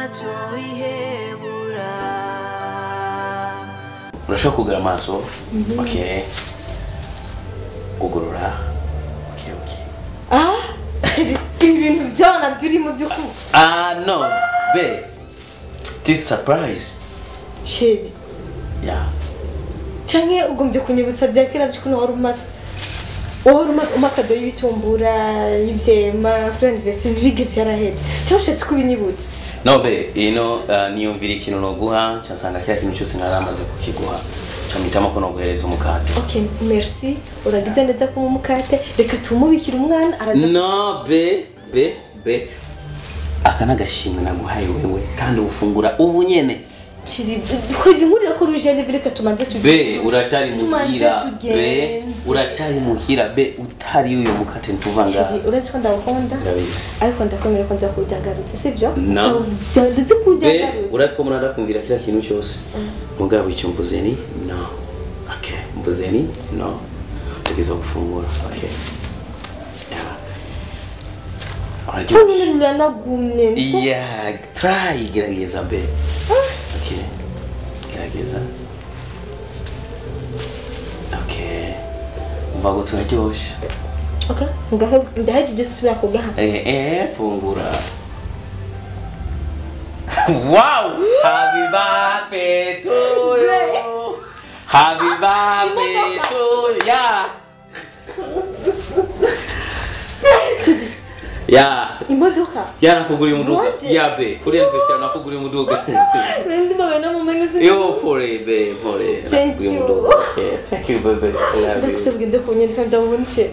nacho ihebura. Urashobora kugura amaso. Okay. Kugurura. Okay. Ibintu byana byurimo by'uku. No, babe. This surprise. Shedi. Yeah. Canke ugombye kunyibutsa bya kera by'ukuntu wari umaze. Wari umakado y'ibitumbura, y'ivyema, kuri anniversaire bige byarahetse. Cyoshatse kubinyibutsa. No babe, niyumvira ikintu no guha, cyasanga kira kintu cyose naramaze kukiguha. Chamita ko no guhereza umukate. Okay, merci. Uragize neza ko umukate, reka tumubikira umwana araza. No, be. Akana gashimwe naguhaye wewe kandi ufungura ubu nyene. Chiri, kwivi nkuri ko ruje reka tumanze tugende. Be, uracyari muhira. Be, uracyari muhira be utari uyo mukate ntuvanga. Chiri, urazi ko ndabukunda. Ndabizi. Ariko ndakomera ko nza kujagarutse sivyo? No. Ndazi kujagarutse. Be, urazi ko murada kumvira kila kintu cyose. Mugabo icyo mvuze ni no. Okay, mvuze ni no. Tugize gufungura. Okay. Yeah, try gerageza be. Okay. Gerageza. Okay. Mvago tunaryosha. Okay. Ndahaje just kugaha. Fungura. Wow! Happy birthday to you. Happy birthday to you. Yeah. Imodoka. Nakuguriye umuduga. Yeah, be. Kuri anniversary nakuguriye umuduga. Ndi babena mu mengezi. Yo, pore, be, pore. Thank you. Okay. Thank you, baby. Ndakusubwinde kunyereka ndabonishe.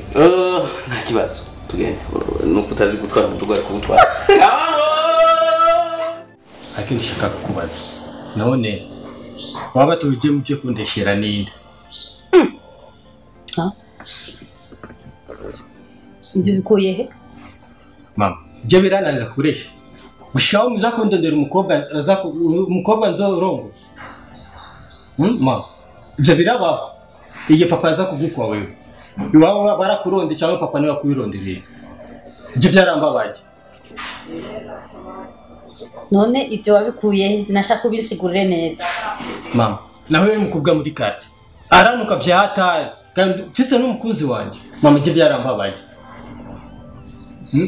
Nta kibazo. Tugende. Nuko utazi gutwara umuduga ariko gutwara. Lakini shaka kukubaza. Naone waba tuje muje kundeshera ninde? Ha? Ibyo bikoye he? Mama, je birananira kuresha. Gushikaho muzakondondera umukobwa nzorongo. Mama, ibyo biraba. Iye papa aza kugukwa wewe. Iwabo barakuronde cyangwa papa niwe akubirondereye. Ibyo byarambabaje. None ibyo wabikuye nashaka kubisigurire neza. Mama, nawe mukubwa muri quartier. Aranuka byahata kandi mfise n'umukunzi wanje. Mama je byarambabaje.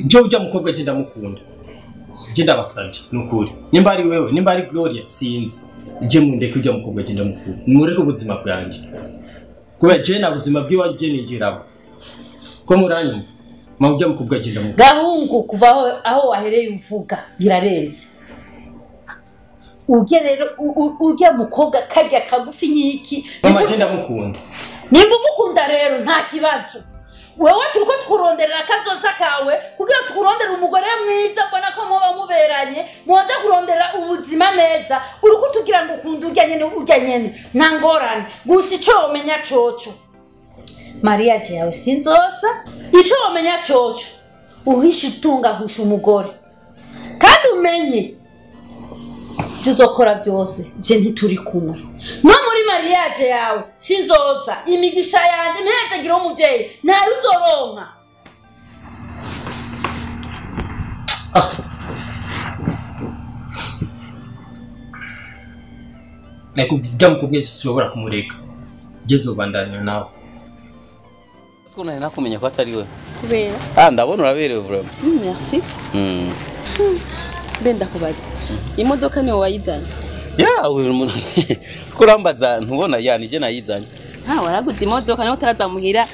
Je ujya mukobwa genda mukunda. Genda basabye nukuri. Nimba ari wewe, nimba ari Gloria sinzi. Je munde kujya mukobwa genda mukunda. Mureke ubuzima bwanje. Kuba je na buzima bwiwa je nigirabo. Ko muranyumva. Mama ujya mukobwa genda mukunda. Gahungu kuva aho wahereye uvuga birarenze. Ujya mukobwa kajya kagufi nyiki. Mama genda mukunda. Nimba umukunda rero nta kibazo. Wewe turiko tukuronderera kazoza kawe kugira tukurondera umugore mwiza mbona ko muba muberanye muza kurondera ubuzima neza uri kutugira ngo ukunda urya nyene nta ngorane gusa ico umenya coco Maria je yawe sinzoza ico umenya coco uhisha itunga husha umugore kandi umenye tuzokora byose je ntituri kumwe no muri mariage yawe sinzoza imigisha yanje mpeze gira umuvyeyi ntari uzoronka Nakubwira mukubwiye sishobora kumureka gezo bandanya nawe Sikuna nakumenya ko atari we Kubera ndabona uraberewe vraiment Merci Benda kubaza imodoka niyo wayizanye uyu muntu kurambaza ntubona nije nayizanye waraguze imodoka naho utarazamuhira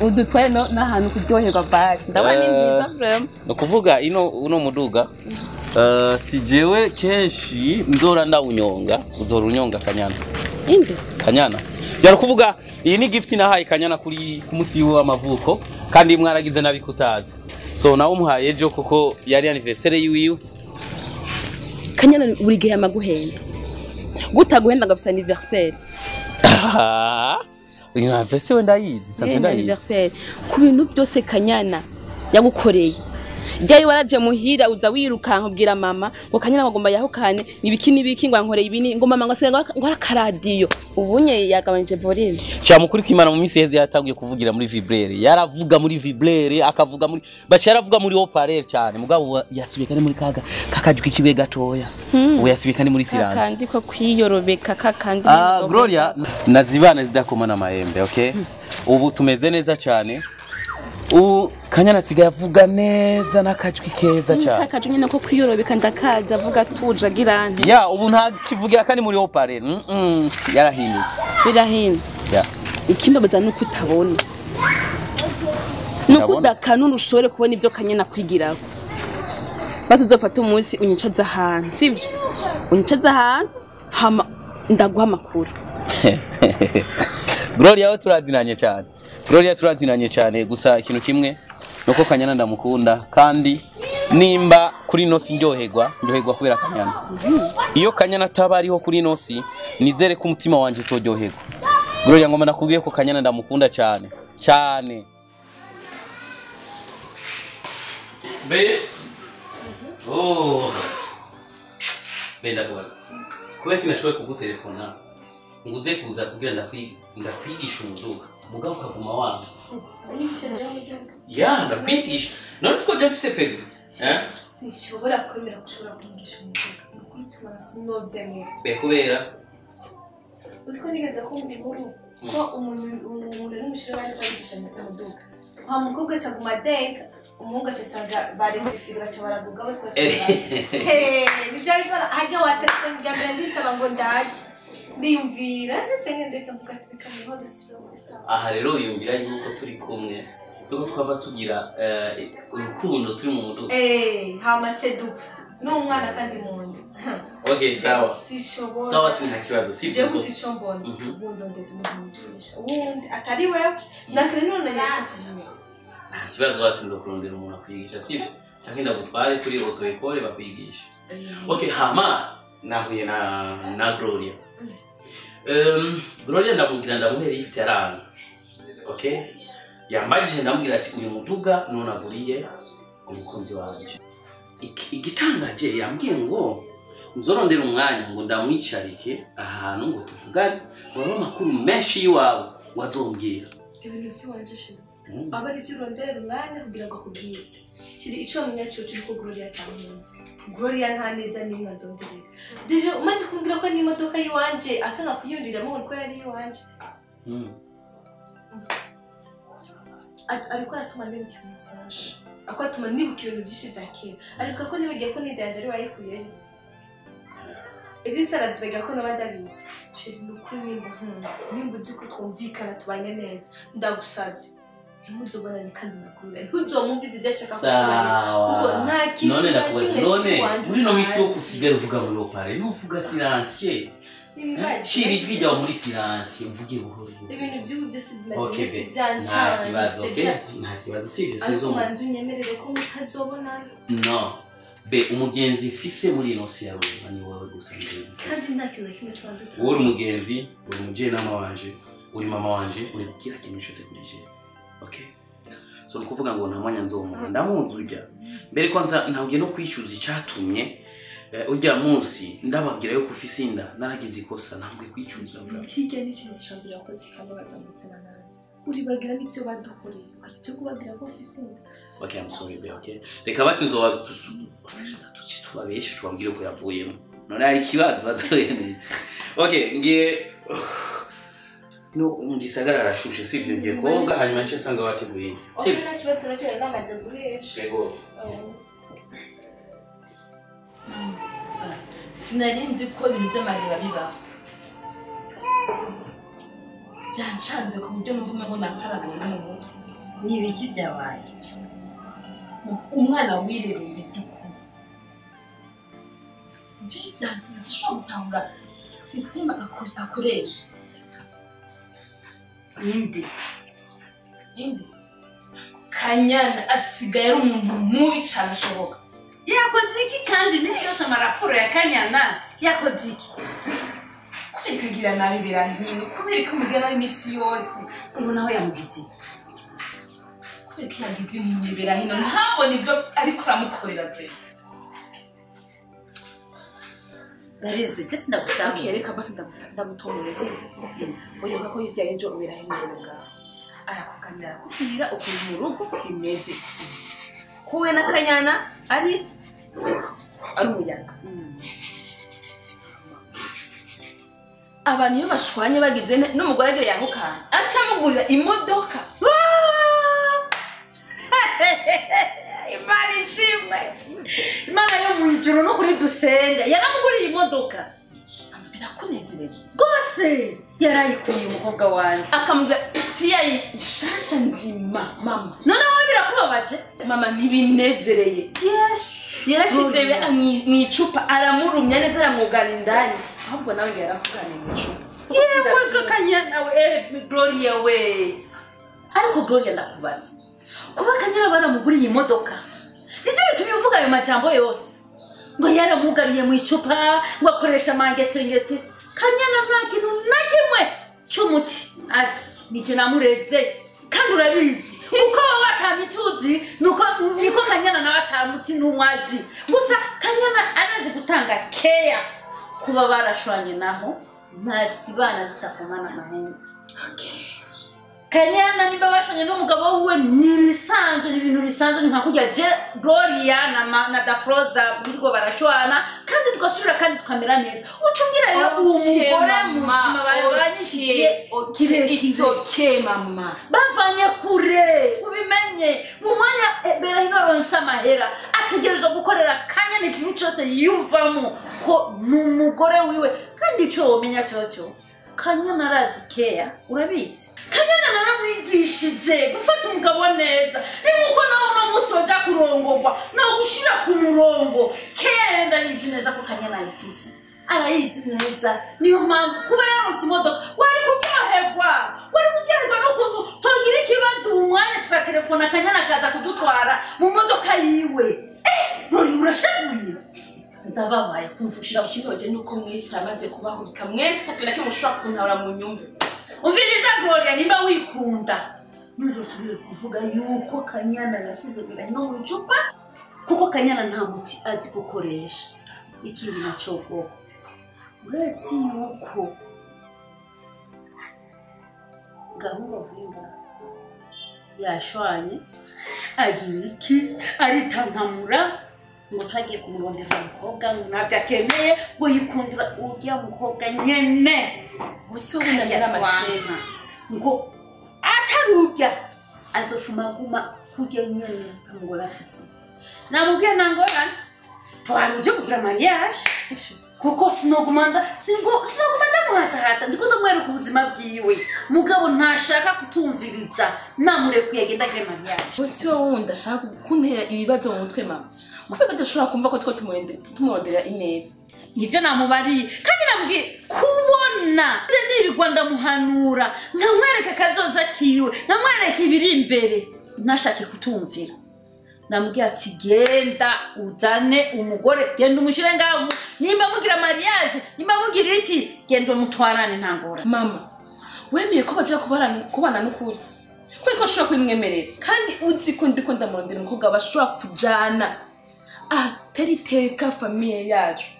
udutware n'ahantu kuryoherwa basi ndabona nziza vraiment no kuvuga uno muduga si jewe kenshi nzora ndawunyonga uzorunyonga Kanyana inde Kanyana yari kuvuga iyi ni gift nahaye Kanyana kuri kumusi w'amavuko kandi mwaragize nabikutaza so nawo muhaye ejo kuko yari anniversaire yiwiwe Kanyana buri gihe amaguhenda gutaguhenda ngafisa anniversaire anniversaire ndayizi sanze ndayizi anniversaire ku bintu byose Kanyana yagukoreye Jyayi waraje muhira uza wirukanka ubwira mama ngo Kanyana ngomba yahukane nibiki ngo ankoreye ibini ngo mama ngo asiga ngo arakaradiyo ubunye yagabanije volume. Cyamukuri kwimana mu minsi heze yatangiye kuvugira muri vibrere. Yaravuga muri vibrere akavuga muri basharavuga muri haut-parleur cyane. Mugabo yasubikane muri kakajwi kiwe gatoya. Ubu yasubikane muri silence. Kandi ko kwiyorobeka kakandi. Gloria nazibana zidakomana mahembe, okay? Ubu tumeze neza cyane. Kanyana sigaye avuga neza nakajwi keza cyane. Kakajwi nyine ko kwiyorobeka ndakaza avuga tuje girante. Ya ubu nta kivugira kandi muri haut-parleur. Yarahindutse. Birahindutse. Ya. Ikimbabaza nuko utabona. Nuko udakanura ushobore kubona ibyo Kanyana kwigiraho. Basi uzofata umunsi unyicaza ahantu, sivyo? Unyicaza ahantu hama ndaguha amakuru. Gloria we turazinanye cyane. Gloria turazinanye cyane gusa ikintu kimwe nuko Kanyana ndamukunda kandi nimba kuri nosi ndyoherwa kubera Kanyana. Iyo Kanyana atabariho kuri nosi nizere ko umutima wanje utoryoherwa. Gloria ngoma nakubwiye ko Kanyana ndamukunda cyane cyane. Be Benda kubaza. Kubera kinashoboye kugutelefona. Nguze kuza kugira ndakwigisha umuduga. Mugabo kaguma wangu. Ya ndakwigisha. None siko dafise pego. Sinshobora kwemera gushobora kwigisha umuduga. Ukuri kwimana sinovyemera. Be kubera Utwo nigeze ko inkuru ko umuntu n'umushira bari kwigisha umuduga. Kwa mukobwa cyaguma deka umuhungu cyasanga bari muri filo bacha baraguga bose bashobora. Nibyo itwara hajya wateretse ngambira nditaba ngo ndaje. Ndiyumvira ndacenge ndeka mvuga ati kamiho desiro. Aha rero yumvira yuko turi kumwe. Duko twava tugira urukundo turi mu muduga. Hamace dupfa. N'umwana kandi mundi. Okay, sawa. Sishobora. Sawa sina kibazo sivyo. Je kusichombona. Ubundo ndetse mudurisha. Ubundi atari wewe nakare none yakuvuye. Kibazo wasinze kurondera umuntu akwigisha sivyo. Cyangwa ndagutware kuri auto école bakwigisha. Okay, hama nahuye na Gloria. Gloria ndamuhera ifite yaranga. Okay? Yambajije ndamubwira ati uyu muduga none aguriye umukunzi wanje. Igitangaje yambwiye ngo nzorondera umwanya ngo ndamwicarike ahantu ngo tuvugane ngo amakuru menshi yiwawe wazombwira. Ibintu by'wanje shino. Aba ari by'urondera umwanya kugira ngo akubwire. Kiri ico mwenyacho turi ko Gloria atamuntu. Gloria nta neza nimwe ndonderera. Deje umaze kumbwira ko ni imodoka yiwanje akanga kuyundira mu ko yari yiwanje. Ariko aratuma nibuka ibintu byinshi. Ako atuma nibuka ibintu byinshi bya kera. Ariko ko nibagiye ko nidanje ari wayikuyeyo. Ibyo saravye biga ko nabadabitse. Sheri nukuri nimba uzi ko twumvikana tubanye neza. Ndagusavye. Ntimuzobona ni kandi nakura. Ntuzomumvize ibyo ashaka kuba. None ndakubaza none muri no misi yo kusigara uvuga muri opare n'uvuga silencieux. Chiri ijya muri silence mvuge buhoro. Ibintu by'ubu byose bimaze byancanze. Nta kibazo sivyo sizo. Manzu nyemerere ko mutazobona. No. Be umugenzi fise muri inosi yawe ani wowe gusa umugenzi. Kandi nta kintu kimwe cwanje. Uri umugenzi, uri umujye nama wanje, uri mama wanje, uri kira kintu cyose kuri je. Okay. So nukuvuga ngo nta mwanya nzomura ndamuzujya. Mbere kwanza ntabwiye no kwishyuza icyatumye ujya munsi ndababwira yo kufise inda naragize ikosa ntabwo kwicuza mvura. Kijya n'ikintu cyambira ko kikababaza ndetse nanjye. Uri bagira n'ibyo badukoreye ukajya kubabwira ko ufise inda. Okay, I'm sorry be, okay. Reka basi nzoba tubabeshe tubabwire ko yavuyemo. None ari kibazo bazoyene. Okay, ngiye no ngisagara arashushe sivyo ngiye koga hanyuma nce sanga bateguye. Sivyo nta kibazo nacyo namaze guhesha. Yego. Sinarinzi ko ibintu by'amarira biba. Byancanze ku buryo numva ngo nakarabye mu mutwe. Ni ibiki byabaye? Umwana wirereye by'ukuri. By'ibyansi zishobora gutangura system akoresha. Indi Kanyana asigaye ari umuntu mubi cyane ashoboka. Yakoze iki kandi imisi yose amaraporo ya Kanyana yakoze iki? Kubera kagira nabi birahino, kubera ko mugana imisi yose. Ubu naho yamugize iki? kubera ko yagize imibera hino ntabona ibyo ariko aramukorera vre Barizi just ndagutanga okay reka basi ndagutomora sivyo uyoga ko hirya y'ejo ubera hino ngaho arakuganira kugira ukuntu mu rugo kimeze kuwe na Kanyana ari umuyaga abantu iyo bashwanye bagize n'umugore agere yahukana aca mugurira imodoka Imana ishimwe Imana yo mu ijuru no kuri dusenga yaramuguriye imodoka birakunezereje rwose yarayikuye umukobwa wanjye akamubwira tiya ishasha nzima mama noneho birakubabaje mama ntibinezereye yesu yarashize mu icupa aramurumya neza aramwugana indani ahubwo nawe yarakugana mu icupa yewe Kanyana we Gloria we ariko Gloria ndakubaza kuba Kanyana baramuguriye imodoka nicyo bitumye uvuga ayo majambo yose ngo yaramugariye mu icupa ngo akoresha mangetengete Kanyana nta kintu na kimwe cy'umuti ati nije namureze kandi urabizi uko watamituzi niko Kanyana nawe atamuti n'umwazi gusa Kanyana araje gutanga care kuba barashwanye naho ntasibana zitakomana mahembe Kanyana niba bashanye n'umugabo we nibisanzwe ibintu bisanzwe nka kujya je Gloria na Dafroza birgo barashwana kandi tugasubira kandi tukamera neza ucungira rero uwo mugore muzima baranyishiye it's okay mama bavanye kure ubimenye mu mwanya bera inoronsa mahera ategerezwa gukorera Kanyana ikintu cyose yumvamo ko n'umugore wiwe kandi ico womenya cyoco Kanyana arazi care urabizi Kanyana naramwigishije gufata umugabo neza nkuko nawe no musoja kurongorwa nawe gushira ku murongo care ndayizi neza ko Kanyana ifise arayizi neza niyo mpamvu kuba yaronse imodoka wari kuryoherwa no kuntu togira ikibazo umwanya tukatelefona Kanyana akaza kudutwara mu modoka yiwe Rori urashavuye ndababaye kumvusha ikibazo nuko mwese amaze kubahurika mwese takira ko mushobora kuntara mu nyumve umviriza Gloria niba wikunda ntuzosubire kuvuga yuko Kanyana yashize bira no mu icupa kuko Kanyana nta muti azi gukoresha ikintu nacyo uretse yuko gahunda vuga yashwanye agira iki aritantamura ngo tagiye kumurondera umukobwa nabyo akeneye ngo yikundira ujya mukobwa nyene busubira n'amashema ngo atarujya azofumaguma kujya nyene amugora afise namubwiye nangora twaruje kugira mariage kuko sinogumanda muhatahata ndiko ndamwereka ubuzima bwiwe mugabo ntashaka kutumviriza namurekuye agenda kare mariage bose wowe wundi ashaka kuntera ibibazo mu mutwe mama kubera adashobora kumva ko two tumurondera ineza nibyo namubariye kandi nambwiye kubona je nirirwa ndamuhanura nkamwereka kazoza kiwe nkamwereka ibiri imbere ntashake kutumvira namubwiye ati genda uzane umugore genda umushire ngaho nimba mugira mariage nimba mugira iki genda mutwarane ntangora mama wemeye ko baje kubana n'ukuri kuko ashobora kwimwemerera kandi uzi ko ndiko ndamurondera umukobwa bashobora kujana teriteka famille yacu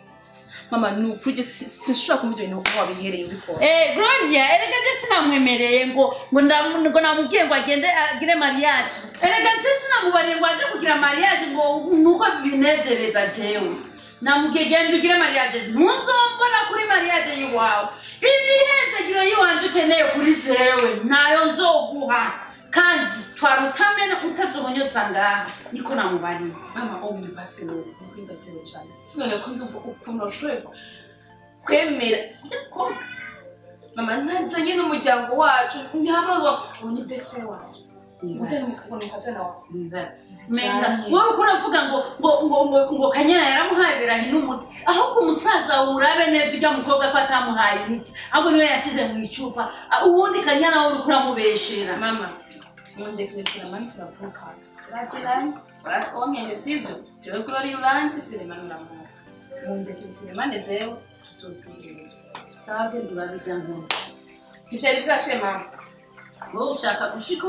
mama nukuje sishobora kumva ibintu uko wabihereye ubikora Gloria erega je sinamwemereye ngo namubwiye ngo agende agire mariage erega je sinamubariye ngo aje kugira mariage ngo nuko binezereza jewe namubwiye genda ugire mariage ntuzombona kuri mariage yiwawe ibihezegiro yiwanje ukeneye kuri jewe nayo nzoguha kandi twarutamena utazobonyoza ngaha niko namubariye mama ombi basi no kwinda kwero cyane sinone ko ndumva ukuntu ushoye kwemera ko mama ntajanye n'umuryango wacu ntihamazwa kubona ibese wacu utari mukubona ukazana wa menga wowe kuravuga ngo Kanyana yaramuhaye berahi n'umuti ahubwo umusaza urabe neza ujya mukobwa ko atamuhaye imiti ahubwo niwe yasize mu icupa ubundi Kanyana wowe kuramubeshera mama mwende kwesera mami turavuka ratirani baratwonyeje sivyo jewe kurori uranzi silemana namuka mwende kwesera mane jewe tuzotsireza sabe ndibabijyango ivyari bwashe mama wowe ushaka gushika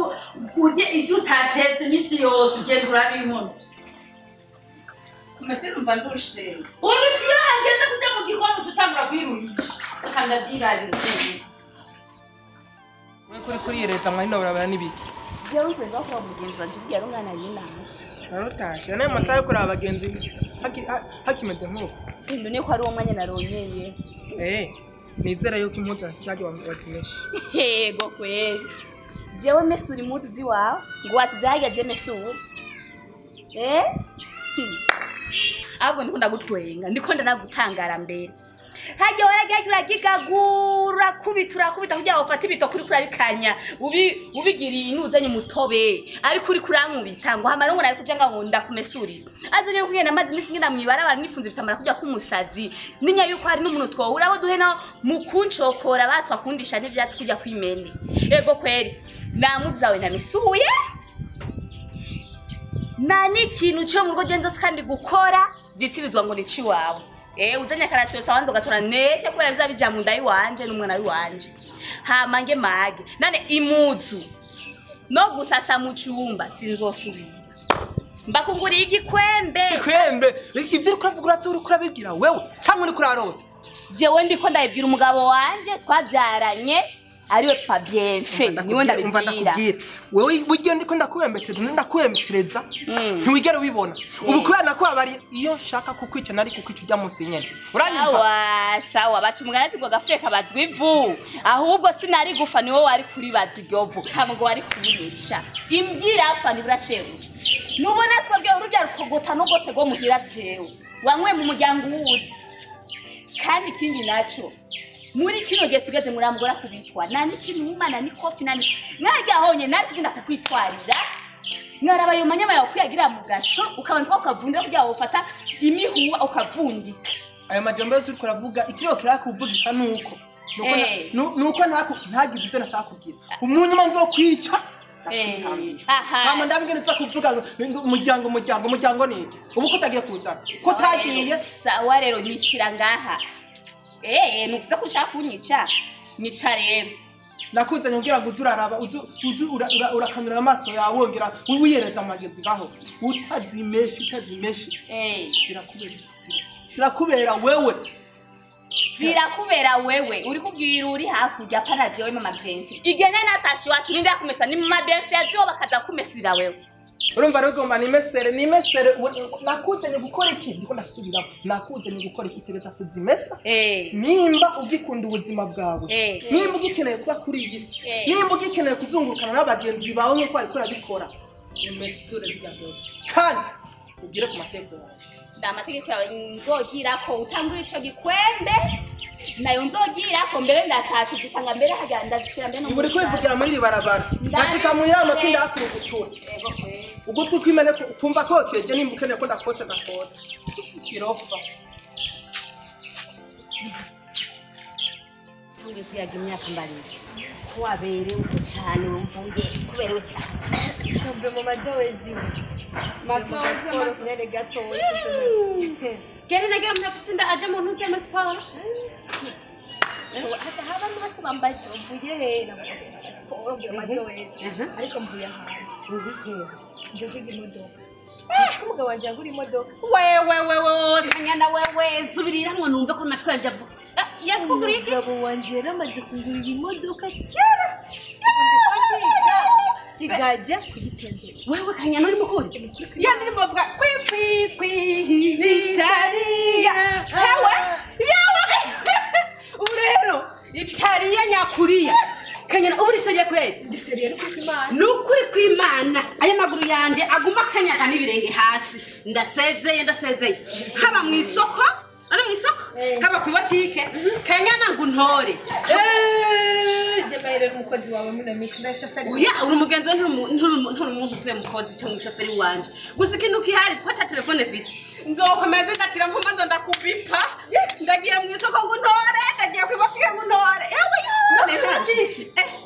ujye ibyo utatetse iminsi yose ugenda urabibona Kumete numva ndushe. urushye yageze kujya mu gikoni utangura kwiruhisha kandadirari ukeneye we kuri yereza mwari ndabura n'ibiki Jewe kwenda kwa mugenzi wanje bya rungana yinaje. narotashe nayo masaha yo kuraba abagenzi hakimeze nk'uko Indo ne ko ari umwanya naronyeye. nizera yuko impuzu nsizaje wazimeshe Yego kweli. Jewe mesuri mutu ziwawe ngo wasizaga je mesuri. Abo ndikunda gutwenga ndikunda nagutangara mbere. Hajya warajya gigagura kubita kujya ufata ibito kuri kurabikanya ubigiriye inuzanye mutobe ariko uri kurankubita ngo hamara ngo nari kujanga ngo ndakumesuri azanye kugenda amazi misi ngina mwibara abantu nifunze bitamara kujya kumusazi ninya yuko hari n'umuntu twohura abo duhena mu kuncokora batwa kundisha n'ivyatsi kujya kwimene ego kweri namuzawe namesuye nani kintu cyo mu rugo genzo kandi gukora vyitirizwa ngo nici wawe uzanya karasiyo sawanzo gatora neke kubera bizabija mu ndayi wanje n'umwana wanje hamange mage nane imuzu no gusasa mu cyumba sinzosubira mbakunguriye igikwembe ivyo uriko uravuga uratse uriko urabibwira wewe cyangwa uriko urarota jewe ndiko ndabibwira umugabo wanje twabyaranye ariwe pa bienfe niwe ndabibwira wewe buryo ndiko ndakwembetereza ntiwigere ubibona ubu kubera ko abari iyo nshaka kukwica nari kukwica ujya munsi nyene uranyumva sawa bacu mugana tigwa gafeka bazwi ivu ahubwo sinari gufa niwe wari kuri bazwi ryovu ntabwo wari kubica imbwira afa niburashebuje nubona twebwe urujya rukogota no gose go muhira jewe wamwe mu muryango wuzi kandi kindi naco muri kino gihe tugeze muri amugora kubitwa nani kintu umana ni kofi nani mwajya honye nari kugenda kukwitwarira ngaraba yo manyama yawe kwiyagira mu gasho ukabanza ukavundira kujya wofata imihuwa ukavundika ayo majambo yose uriko uravuga ikiro kirakuvugisha nuko ntagize icyo nashakubwira umunyuma nzokwica Mama ndambwira cyo kuvuga umuryango ni ubu ko tagiye kuzana ko tagiye sawa rero nicira ngaha nuvuze ko ushaka kunyica nica rero nakuzanye kugira ngo uzuraraba urakanura amaso yawe wongera wiyereza amagenzi ngaho utazimeshe zirakubera wewe uri kubwira uri hakurya pana jewe mama Benfi igene natashi wacu ninde yakumesa ni mama Benfi yazyo bakaza kumesura wewe urumva rero ngomba nimesere nakuzanye gukora iki ndiko ndasubira nakuzanye gukora iki tereza kuzimesa nimba ugikunda ubuzima bwawe nimba ugikeneye kuba kuri igisi nimba ugikeneye kuzungurukana n'abagenzi bawe nkuko ari kora bikora nimesure zigadoza kandi ugire ku mategeko yawe ndamategeko yawe nzogira ko utangura ico gikwembe nayo nzogira ko mbere ndatasha uzisanga mbere hajya ndazishira mbere no muri kwivugira muri ribarabara ndashika mu yama kinda hakurugutura ugutwi kwimene kumva kokeje nimba ukeneye ko ndakose ndakotse kirofa ngi kuyaga imyaka mbarije ko waberewe cyane wumvuye kuberewe cyane Shabwe mu majawezi Mazoezi amatinene gato Gere nagira mnafisinda aje mu ntuze amasiporo so haba n'abase bambaye mvuye na siporo mu majawezi ariko mvuye ahantu ngiye imodoka umugabo wanje yagura imodoka wewe Kanyana wewe subiriramwe numva ko natwanje avuga yakugura iki umugabo wanje yaramaze kugura imodoka cyera sigaje kuyitembera wewe Kanyana uri mukuri yani ni bavuga kwi Italia yawe urero Italia nyakuriya Kanyana uburi seje kweli ndiseriye n'ukimana nukuri kwimana aya maguru yanje aguma kanyaga n'ibirenge hasi ndasezeye haba mu isoko haba ku botike Kanyana ngo ntore Jemayire n'umukozi wawe muna misi na shoferi oya uri umugenzi nturi uvuye mukozi cyangwa umushoferi wanje gusa ikintu kihari kwata telefone visi nzokomeza ndatira mfuma nzo ndakubipa ndagiye mu isoko ngo ntore ndagiye ku botike ngo ntore yewe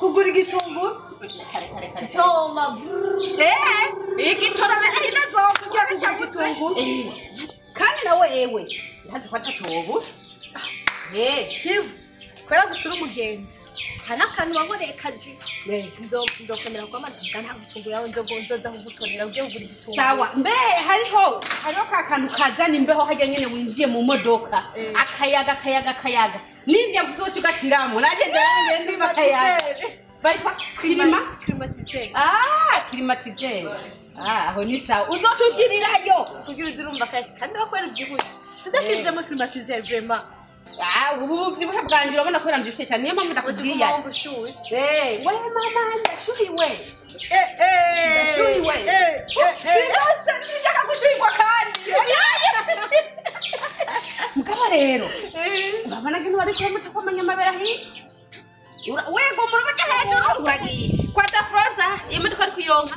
kugura igitunguru choma igitora ina zo kujya bicagutunguru kandi nawe ewe ntazi kwata cobo kivu kwera gusura umugenzi hana kantu waboneye kazi nzokomera kwa madaga nta gutungura nzoza kugutorera ugiye kugura igitunguru sawa mbe hariho ka kantu kazana imbeho hajya nyene winjiye mu modoka akayaga ninjiye kuzoca ugashiramo naje ndabenge ndi bakayaga baitwa climatiseur climatiseur aho ni sawa uzocushirirayo kugira uzirumva kandi wakwera ubyibushe tudashizemo climatiseur vraiment ubu byibuhe bwanje urabona ko yarambyushye cyane niyo mpamvu ndakubwiye ati we mama ndashuhiwe ndashuhiwe nishaka gushuhirwa kandi mugabo rero urabona ko wari kuramata ko amanyamabera hiya wego murumuca hejuru uragiye kwa dafroza iyo modoka ari kuyironka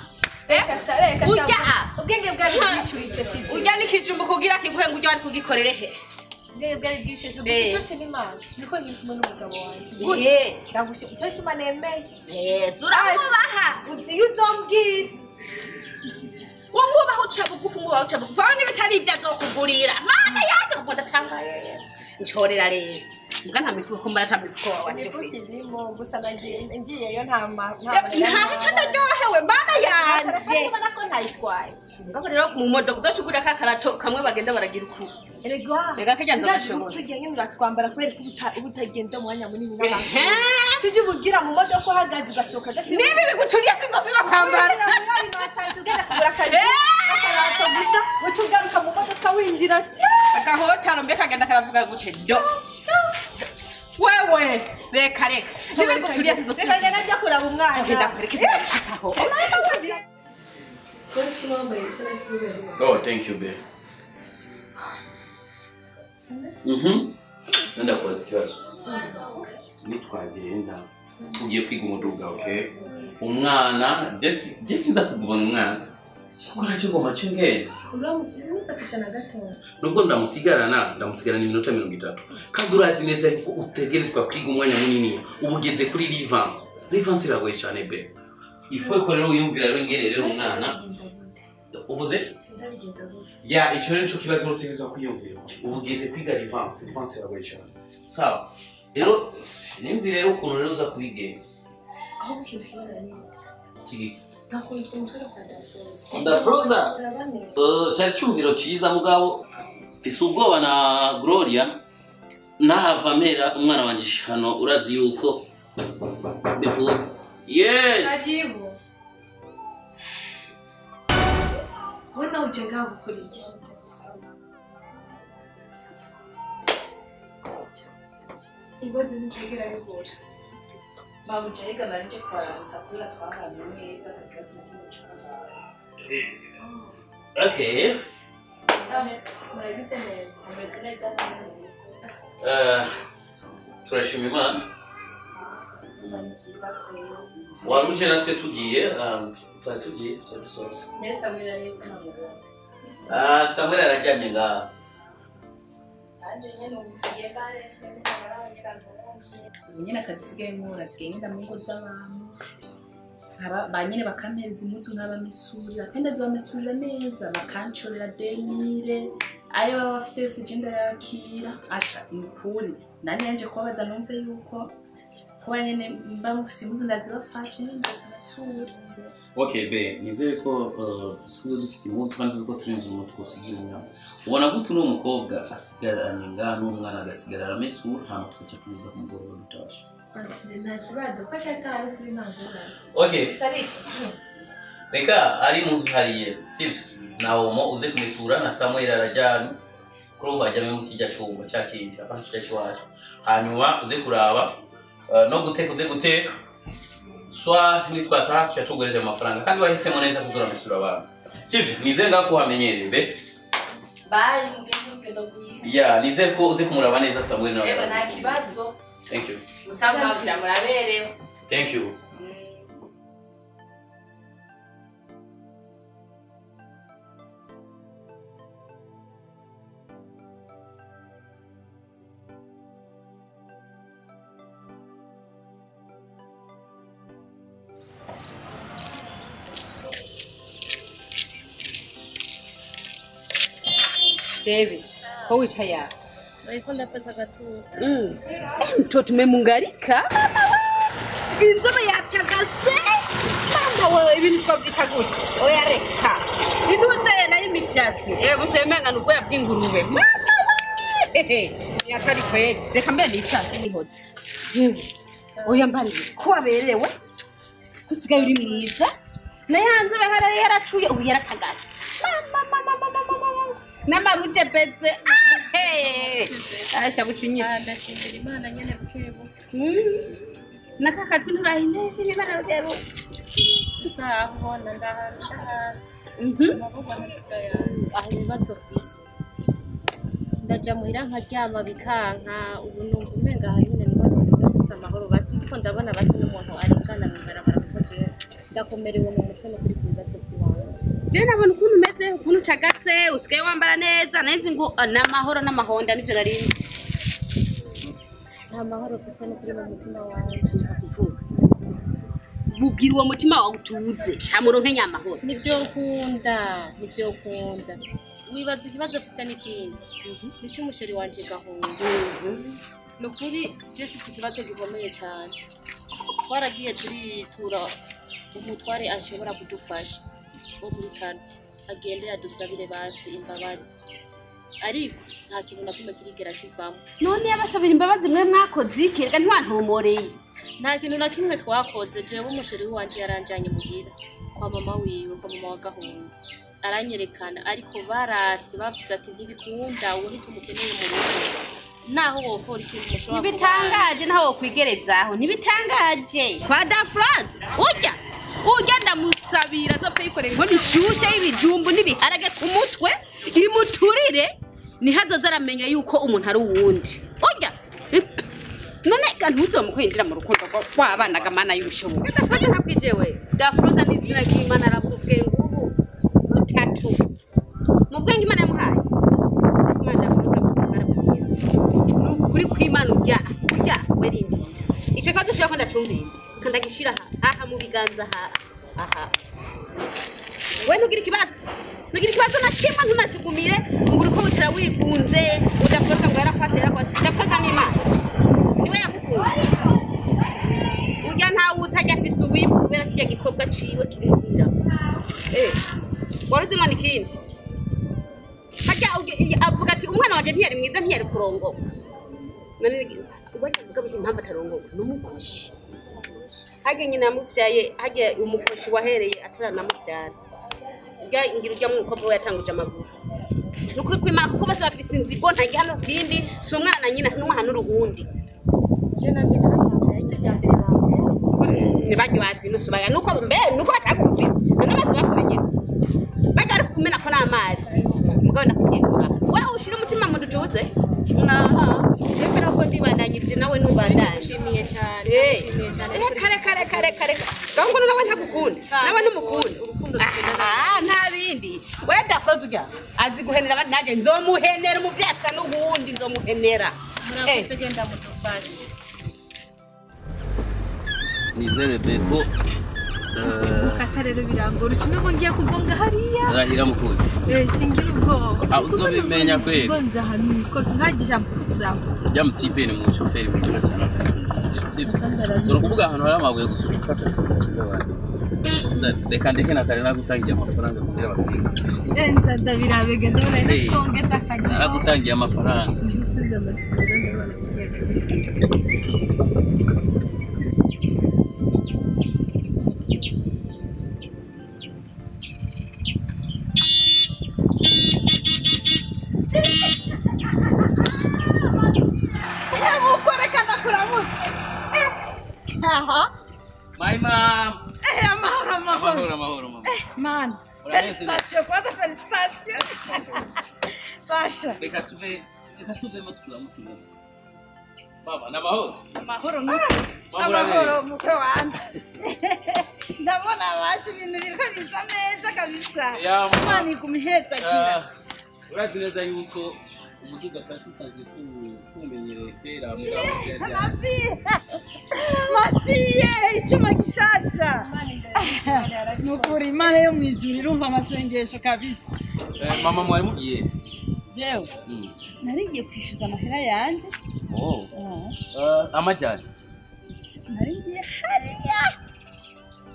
ujya ubwenge bwari bwicuritse sije ujya nikijumbu kugira kiguhe ngo ujye wari kugikorere he ubwenge bwari bwicuritse cyose n'Imana niko ngiye kumwe n'umugabo wanje ndagushe icyo tuma nemeye turamubaha iyo uzombwira umwubaha uca bugufi abandi bitari ibyo azokugurira mana yandi ngo ndatangaye nshorera rero mbwa nta mifuko ko mbara mifuko wawe kirimo gusa ngiyeyo nta gice ndaryohewe mana yanje ubona ko ntayitwaye ngabo rero mu modoka udashugura ka karato kamwe bagenda baragira uku rega kajya nzoshobora tugiye nyine uratwambara kubera ko ubutagenda umwanya munini n'abantu tujye ubugira mu modoka uhagaze ugasohoka gati nibi biguturiye sinzosira kwambara muri matasi ugenda kugura akazi akarato gusa ucugaruka mu modoka winjira agahotaro mbe kagenda karavuga gute do wewe reka nibi biguturiye sinzosira reka ngenda njya kuraba umwana ndakwereka icyitsaho Oh, thank you, babe. Nenda kubaza ikibazo. Nitwagenda tugiye kwiga umuduga, okay? Umwana, Jesse nza kugubana umwana. Ko nacyo ngoma cingene. uramufatisha na gato. Nubwo ndamusigarana iminota 30. Kandi urazi neza ko utegerezwa kwiga umwanya munini. Ubugeze kuri Rivance. Rivance iragoye cyane, babe. Ifu ko rero uyumvira rero ngere rero umwana. Uvuze? Ya, icyo rero cyo kibazo utegerezwa kwiyumvira. Ubugeze kwiga Rivance iragoye cyane. Sawa. Rero sinzi rero ukuntu rero uza kubigenza. Aho bukibwira n'ibyo. Kiki. Nakunda kumutwara kwa Dafroza. Dafroza? Cyari cyumviro cyiza mugabo mfise ubwoba na Gloria nahava mera umwana wanje hano urazi yuko bivuga. Yes. Karibu. Wenda ujega gukora iki? Ibaze ntigera bigora. Babujega narije kwaranza kuri twahanye neza kandi n'umucanga. Okay. Murabite neza, murabite neza turashima Imana. Waruje natwe tugiye dusoza. Nesa mwirare n'amaguru. Samuel arajyanye ngaha. Anje nyene umusigiye bare n'abaranye kantonzi. nyine akadisigaye nkora sigaye ngenda mu ngo z'abantu ba nyine bakampereza impuzu nk'abamesura kandi azibamesurira neza bakancorera demire ayo baba bafise yose je ndayakira asha nikuri nani yanje kubabaza numve yuko kuba nyine mba mufise impuzu ndazibafashe ndazibasura. Okay, be nizeye ko suko dufise impuzu kandi ko turinze mu twosigira umwana. Ubona gute no umukobwa asigaranye ngano umwana agasigara amesura hama tukaca tuza kumugorora dutashe. Nta kibazo ko shatari kuri ntangora. Okay. Reka ari munzu hariye sivyo nawo mo uze kumesura na Samuel arajyana kuri bajyame mu kijya cyumba cyakindi apa kijya cyacu hanyuma uze kuraba no guteka uze guteka swa nitwataha cyatugoreze amafaranga kandi wahisemo neza kuzura mesura abantu sivyo nizere ngako hamenyereye be Bye mugende guyi. Yeah nizere ko uze kumuraba neza Samuel nawe. Eba nta kibazo. Thank you. Musanga muraberewe. Thank you. David, ko wicaye ariko ndapata agatutu mtoto umemungarika inzobe yatagase mama wewe ibintu twavyita gute oya reka iduze nayo imishatsi busemenga n'ubwoya bw'ingurube mama wewe yatari kweli reka mbere nicane nihoze oya mbari ko waberewe kusigaye uri mwiza na yanze bahara yaracuye ubu yaratagase n'amaruje beze asha bucinyije ndashimira imana nyene bukebo nakakatwi nturahineshe ibara rero saho ndahanze amaboko nasigaye aho ibibazo fisi ndaja muhira nkaryama bikanka ubu numva umenga hanyine niho gusa amahoro basi kuko ndabona basi n'umuntu arengana mu barabara kuko ndakomerewe mu mutwe no kuri kubibazo by'iwanje je nabona ukuntu umeze ukuntu utagase usigaye wambara neza nanzi ngo n'amahoro n'amahonda nivyo narinzi nta mahoro fisi no kuri mu mutima wanje kuvuga bubwira uwo mutima wawe utuze hamuronke nyamahoro nivyo ukunda wibaza ikibazo fisi n'ikindi nico umusheri wanje gahunga nukuri je fisi ikibazo gikomeye cyane twaragiye turitura umutware ashobora kudufasha wo muri quartier agende yadusabire basi imbabazi ariko nta kintu na kimwe kirigera kivamo none yabasabira imbabazi mwe mwakoze iki rega ntiwantomoreye nta kintu na kimwe twakoze jewe umusheri wanje yaranjanye muhira kwa mama wiwe kwa mama wa gahunga aranyerekana ariko barasi bavuze ati ntibikunda uwo ntitumukeneye mu rugo naho wokora ikintu mushobora nibitangaje naho wokwigerezaho nibitangaje kwa dafrad urya ndamusabira zopfe yikoreye ngo nishushe y'ibijumbu n'ibiharage ku mutwe imuturire nihazoza aramenya yuko umuntu ari uwundi urya none kantuzo mu kwinjira mu rukundo rw'abana mana y'ubushobozi dafrad ntakwijewe dafrad n'izina ry'Imana arabubwe ngubu utatu mu bwenge Imana yamuhaye Imana dafrad arapfuye nukuri kw'Imana urya werindira ico kadushira ko ndacumvise kandagishira aha mu biganza aha we nugira ikibazo na kimwe ntunatugumire ngo uriko bucira wigunze udafoza ngo yarakwase udafoza n'Imana niwe yagukunze urya ntawe utajya afise uwivu kubera kijya gikorwa ciwe kirihira waruzi ngo nikindi hajya avuga ati umwana wanje ntiyari mwiza ntiyari kurongoka none ubajya vuga biti mpamvu atarongoka n'umukoshi hage nyina muvyaye hage umukoshi wahereye ataranamuvyara urya ngira urya mwukobwa we yatanguje amaguru nukuri kw'Imana kuko bose bafise inzigo ntange hano kindi si umwana nyina n'umwana uruhundi je naje naratanga icyo cya mbere nibajye wazinusubaga nuko batagukubise n'amazi bakumenye bajya ari kumena ko n'amazi mugabo ndakugengura wewe ushira umutima mu dutuze Efe nako ndibandanyirije nawe nubandanye nshimiye cyane kare gango nawe ntagukunda nawe numukunda nta bindi we dafroze urya azi guhenera abandi nanjye nzomuhenera umuvyasa n'ubundi nzomuhenera murakoze genda mudufashe nizere beko ukatarero birangora ushime ngo ngiye kugonga hariya arahira mukuru shingira ubwoba uzobimenya kweli gonza hanu kose ntagira mpfura rya mutipene mu shoferi bigira cyane sibyo so kuvuga ahantu hari amabuye gusa ufata reka ndeke na kare nagutangiye amafaranga kugira bakwiga enza ndabirabega ndabona ntongeza akanya nagutangiye amafaranga usize amatsiko ndabona My mom. Amahoro. Man. Felicitations. Basha. Reka tuve matukula musina. Baba, na mahoro. Amahoro mukwe wanje. Ndabona basha ibintu biriko biza neza kabisa. Mani kumiheza kira. Urazi neza yuko umuduga kandi usanzwe tumenyereye kera mugabo Mafiye icyuma gishasha. Nukuri Imana yo mwijuru irumva amasengesho kabisa. Mama mwari mugiye. jewe narigiye kwishyuza amahera yanjye amajyane narigiye hariya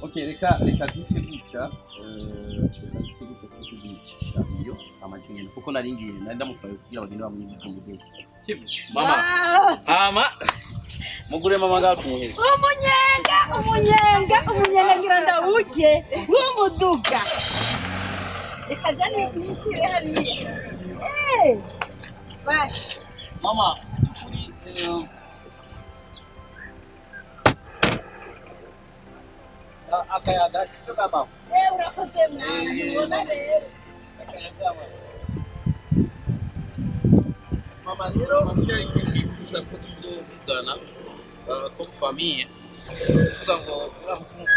okay reka duce gutya tukugisha iyo amajyane kuko naringiye nari ndamutwaye kugira bagende bamwe igifungo sivyo mama mugure mama ngakumuhere umunyenga ngira ndawurye w'umuduga reka jane nicire hariya bash mama turi akayaga sivyo kama urakoze mwana ubona rero mama rero byari kwifuza ko tuzovugana ko famille kuvuga ngo uramufunga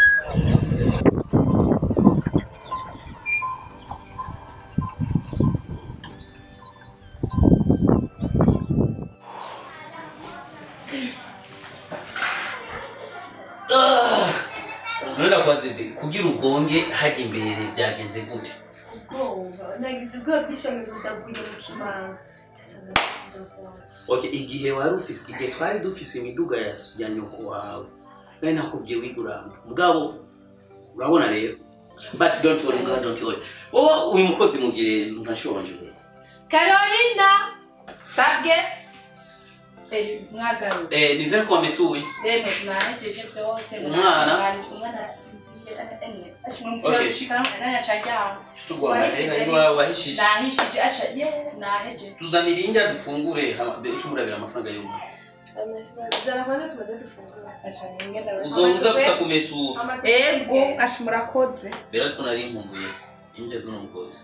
none kwaze kugira ugonge haje imbere byagenze gute ubwoba nagize ubwoba bw'ishami budaguye mu kimanga okay igihe twari dufise imiduga ya nyoko wawe nari nakubwiye wiguramba mugabo urabona rero but don't worry uyu mukozi mugire ntashonje Carolina sabye mwagaruye nizere ko wamesuye nahejeje byose umwana arasinziye okay nahishije nahejeje tuzanira inda dufungure ishumurabira amafaranga y'umwe uzoza gusa kumesura ego ashimurakoze rero siko nari nkumbuye inje z'uno mukozi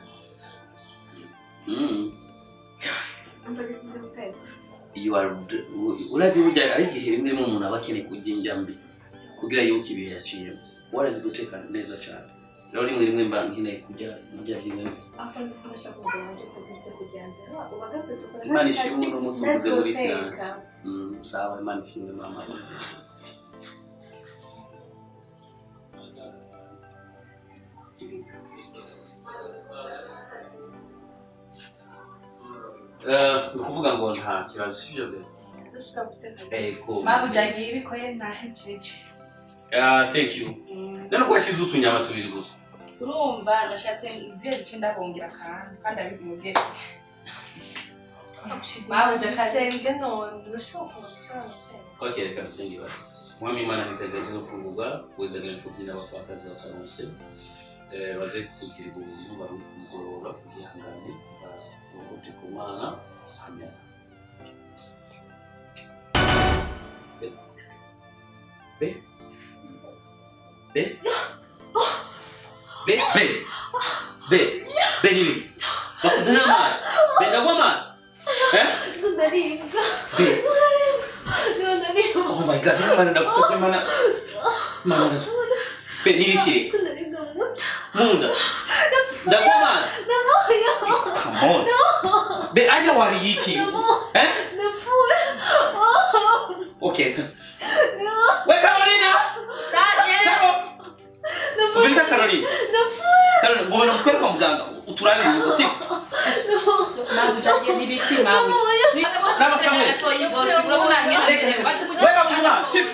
urazi burya ari igihe rimwe n'umuntu aba akeneye kujya injya mbi kugira yuko ibihe yaciyemo warazi guteka neza cyane rero rimwe mba nkeneye kujya injya zimwe Imana ishimwe uno munsi uvuze muri siyansi sawa Imana ishimwe mama ukuvuga ngo nta kibazo sivyo be mabujagiye ibikoye nahejeje thank you none ko washize utunyama tubiri gusa urumva nashatse izihe zice ndabongera kandi abizi mu bwenge mabujagisenge none uzashobora okay reka dusenge basi mwami Imana nitagaze no kuvuga wezagana inshuti n'abapfakazi batarose baze kugira ubuntu barumugorora kugihangane ubuti ku Mana amen Benili bakuzana amazi ndagwa amazi ndaringa oh my god Mana ndagusabye Mana Benili ki munda ndagwa amazi come on be anya wari yiki okay we Carolina Visa Carolina Carolina ngomba kukwereka kwa muganga uturane ngo siko mabujagiye nibiki mabuja Naba kamwe Wewe mwana siko